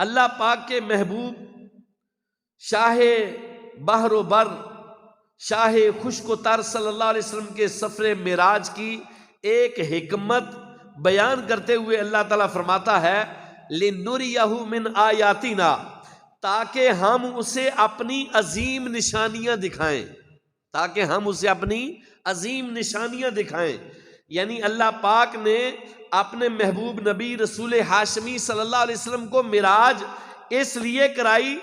اللہ پاک کے محبوب شاہ بحر و بر، شاہ خشک و تر صلی اللہ علیہ وسلم کے سفر معراج کی ایک حکمت بیان کرتے ہوئے اللہ تعالیٰ فرماتا ہے لِنُرِيَهُ مِنْ آیاتنا، تاکہ ہم اسے اپنی عظیم نشانیاں دکھائیں، تاکہ ہم اسے اپنی عظیم نشانیاں دکھائیں۔ یعنی اللہ پاک نے اپنے محبوب نبی رسول ہاشمی صلی اللہ علیہ وسلم کو معراج اس لیے کرائی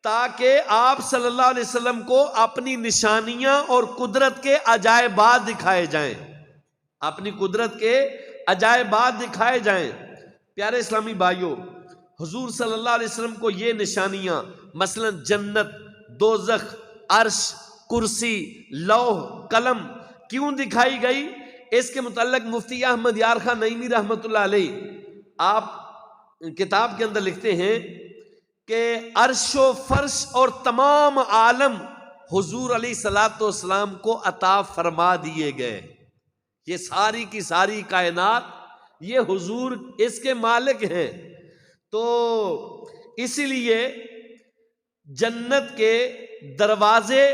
تاکہ آپ صلی اللہ علیہ وسلم کو اپنی نشانیاں اور قدرت کے عجائبات دکھائے جائیں، اپنی قدرت کے عجائبات دکھائے جائیں۔ پیارے اسلامی بھائیوں، حضور صلی اللہ علیہ وسلم کو یہ نشانیاں مثلا جنت، دوزخ، عرش، کرسی، لوح، قلم کیوں دکھائی گئی؟ اس کے متعلق مفتی احمد یار خان نعیمی رحمۃ اللہ علیہ آپ کتاب کے اندر لکھتے ہیں کہ عرش و فرش اور تمام عالم حضور علیہ الصلوۃ والسلام کو عطا فرما دیے گئے۔ یہ ساری کی ساری کائنات یہ حضور اس کے مالک ہیں۔ تو اسی لیے جنت کے دروازے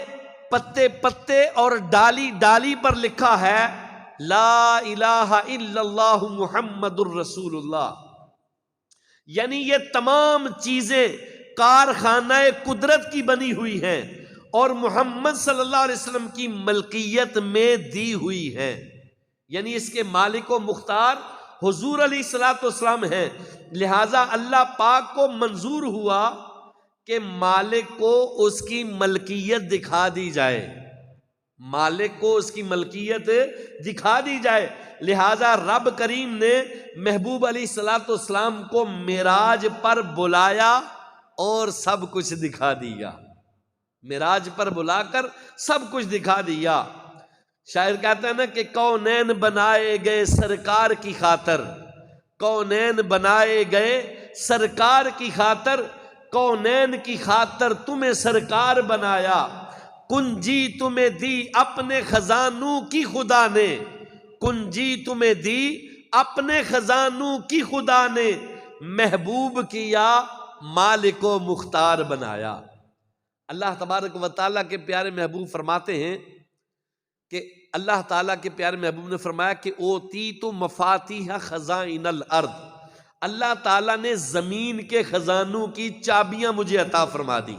پتے پتے اور ڈالی ڈالی پر لکھا ہے لا الہ الا اللہ محمد الرسول اللہ، یعنی یہ تمام چیزیں کارخانہ قدرت کی بنی ہوئی ہیں اور محمد صلی اللہ علیہ وسلم کی ملکیت میں دی ہوئی ہیں، یعنی اس کے مالک و مختار حضور علیہ الصلوۃ والسلام ہیں۔ لہٰذا اللہ پاک کو منظور ہوا کہ مالک کو اس کی ملکیت دکھا دی جائے، مالک کو اس کی ملکیت دکھا دی جائے۔ لہٰذا رب کریم نے محبوب علیہ الصلوۃ والسلام کو معراج پر بلایا اور سب کچھ دکھا دیا، معراج پر بلا کر سب کچھ دکھا دیا۔ شاعر کہتا ہے نا کہ کونین بنائے گئے سرکار کی خاطر، کونین بنائے گئے سرکار کی خاطر، کونین کی خاطر تمہیں سرکار بنایا، کنجی تمہیں دی اپنے خزانوں کی خدا نے، کنجی تمہیں دی اپنے خزانوں کی خدا نے، محبوب کیا مالک و مختار بنایا۔ اللہ تبارک و تعالیٰ کے پیارے محبوب فرماتے ہیں کہ اللہ تعالیٰ کے پیارے محبوب نے فرمایا کہ اوتیت مفاتیح خزائن الارض، اللہ تعالیٰ نے زمین کے خزانوں کی چابیاں مجھے عطا فرما دی۔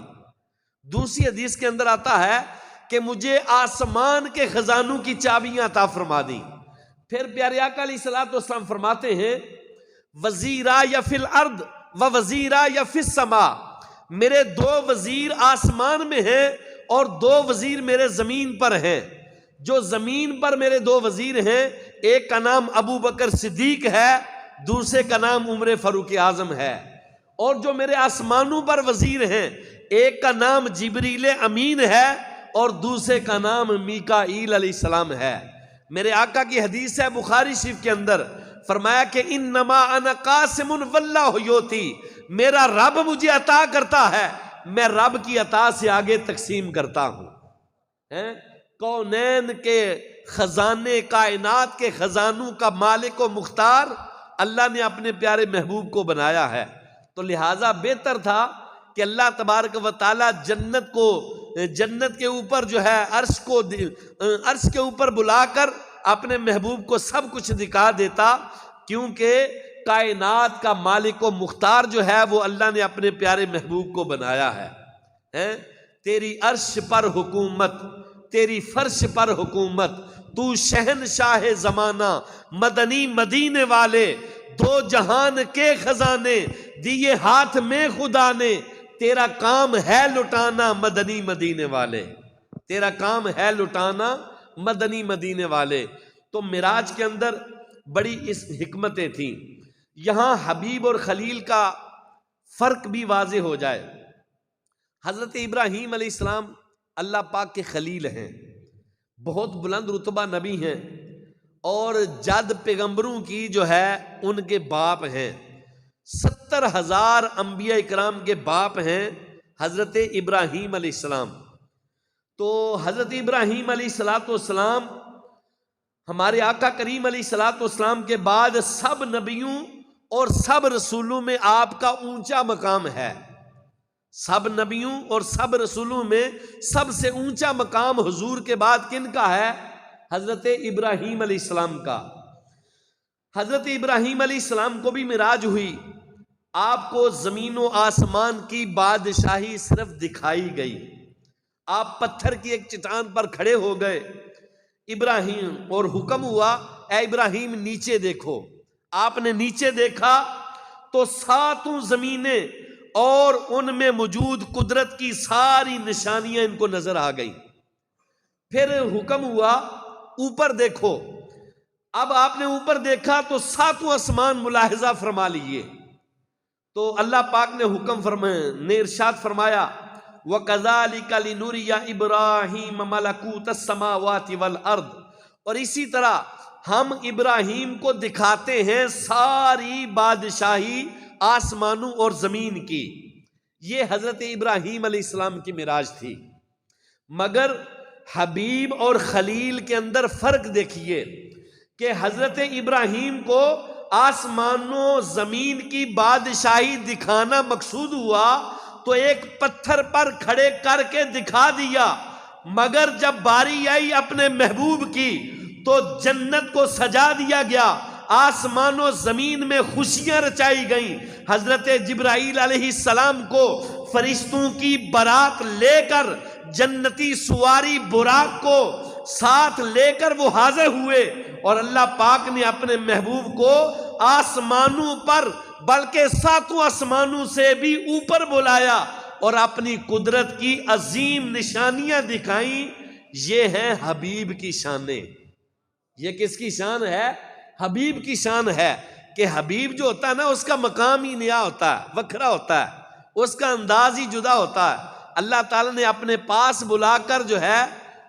دوسری حدیث کے اندر آتا ہے کہ مجھے آسمان کے خزانوں کی چابیاں عطا فرما دی۔ پھر پیارے آقا علیہ الصلوۃ والسلام فرماتے ہیں وزیرا یا فی الارض و وزیرا یا فی السماء، میرے دو وزیر آسمان میں ہیں اور دو وزیر میرے زمین پر ہیں۔ جو زمین پر میرے دو وزیر ہیں، ایک کا نام ابو بکر صدیق ہے، دوسرے کا نام عمر فاروق اعظم ہے، اور جو میرے آسمانوں پر وزیر ہیں، ایک کا نام جبریل امین ہے اور دوسرے کا نام میکائیل علیہ السلام ہے۔ میرے آقا کی حدیث ہے بخاری شریف کے اندر، فرمایا کہ انما انا قاسم واللہ یؤتی، میرا رب مجھے عطا کرتا ہے، میں رب کی عطا سے آگے تقسیم کرتا ہوں۔ کونین کے خزانے، کائنات کے خزانوں کا مالک و مختار اللہ نے اپنے پیارے محبوب کو بنایا ہے۔ تو لہٰذا بہتر تھا کہ اللہ تبارک و تعالیٰ جنت کے اوپر جو ہے عرش کے اوپر بلا کر اپنے محبوب کو سب کچھ دکھا دیتا، کیونکہ کائنات کا مالک و مختار جو ہے وہ اللہ نے اپنے پیارے محبوب کو بنایا ہے۔ تیری عرش پر حکومت، تیری فرش پر حکومت، تو شہنشاہ زمانہ، مدنی مدینے والے، دو جہان کے خزانے دیے ہاتھ میں خدا نے، تیرا کام ہے لٹانا مدنی مدینے والے، تیرا کام ہے لٹانا مدنی مدینے والے۔ تو معراج کے اندر بڑی اس حکمتیں تھیں۔ یہاں حبیب اور خلیل کا فرق بھی واضح ہو جائے۔ حضرت ابراہیم علیہ السلام اللہ پاک کے خلیل ہیں، بہت بلند رتبہ نبی ہیں، اور جد پیغمبروں کی جو ہے ان کے باپ ہیں۔ 70,000 انبیاء اکرام کے باپ ہیں حضرت ابراہیم علیہ السلام۔ تو حضرت ابراہیم علیہ السلام ہمارے آقا کریم علیہ السلام کے بعد سب نبیوں اور سب رسولوں میں آپ کا اونچا مقام ہے. سب نبیوں اور سب رسولوں میں سب سے اونچا مقام حضور کے بعد کن کا ہے؟ حضرت ابراہیم علیہ السلام کا. حضرت ابراہیم علیہ السلام کو بھی معراج ہوئی. آپ کو زمین و آسمان کی بادشاہی صرف دکھائی گئی. آپ پتھر کی ایک چٹان پر کھڑے ہو گئے ابراہیم، اور حکم ہوا اے ابراہیم نیچے دیکھو. آپ نے نیچے دیکھا تو ساتوں زمینیں اور ان میں موجود قدرت کی ساری نشانیاں ان کو نظر آ گئی. پھر حکم ہوا اوپر دیکھو. اب آپ نے اوپر دیکھا تو ساتوں آسمان ملاحظہ فرما لیے. تو اللہ پاک نے حکم نے ارشاد فرمایا وَكَذَلِكَ لِنُرِيَ إِبْرَاهِيمَ مَلَكُوتَ السَّمَاوَاتِ وَالْأَرْضِ، اور اسی طرح ہم ابراہیم کو دکھاتے ہیں ساری بادشاہی آسمانوں اور زمین کی. یہ حضرت ابراہیم علیہ السلام کی معراج تھی. مگر حبیب اور خلیل کے اندر فرق دیکھیے کہ حضرت ابراہیم کو آسمانوں زمین کی بادشاہی دکھانا مقصود ہوا تو ایک پتھر پر کھڑے کر کے دکھا دیا، مگر جب باری آئی اپنے محبوب کی تو جنت کو سجا دیا گیا، آسمان و زمین میں خوشیاں رچائی گئیں. حضرت جبرائیل علیہ السلام کو فرشتوں کی بارات لے کر جنتی سواری براق کو ساتھ لے کر وہ حاضر ہوئے، اور اللہ پاک نے اپنے محبوب کو آسمانوں پر بلکہ ساتوں آسمانوں سے بھی اوپر بلایا اور اپنی قدرت کی عظیم نشانیاں دکھائیں. یہ ہیں حبیب کی شانیں. یہ کس کی شان ہے؟ حبیب کی شان ہے کہ حبیب جو ہوتا ہے نا اس کا مقام ہی نیا ہوتا ہے، وکھرا ہوتا ہے، اس کا انداز ہی جدا ہوتا ہے. اللہ تعالیٰ نے اپنے پاس بلا کر جو ہے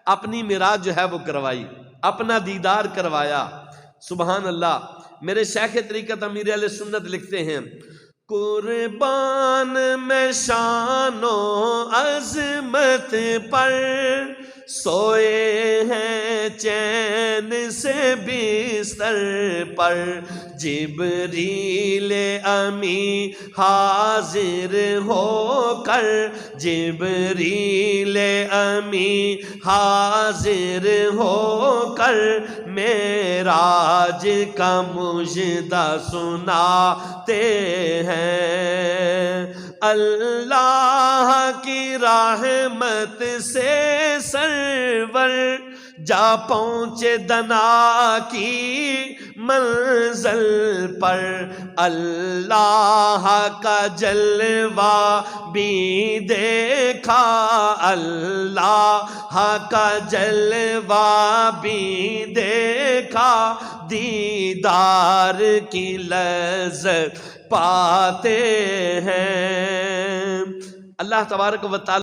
اپنی معراج جو ہے وہ کروائی، اپنا دیدار کروایا. سبحان اللہ. میرے شیخ طریقت امیر اہل سنت لکھتے ہیں قربان میں شان و عظمت پر سوئے ہیں چین سے بستر پر، جبریل امی حاضر ہو کر، جبریل امی حاضر ہو کر معراج کا مجدہ سناتے ہیں. اللہ کی رحمت سے سرور جا پہنچے دنا کی منزل پر، اللہ کا جلوہ بھی دیکھا، اللہ کا جلوہ بھی دیکھا، دیدار کی لذت پاتے ہیں. اللہ تبارک و تعالی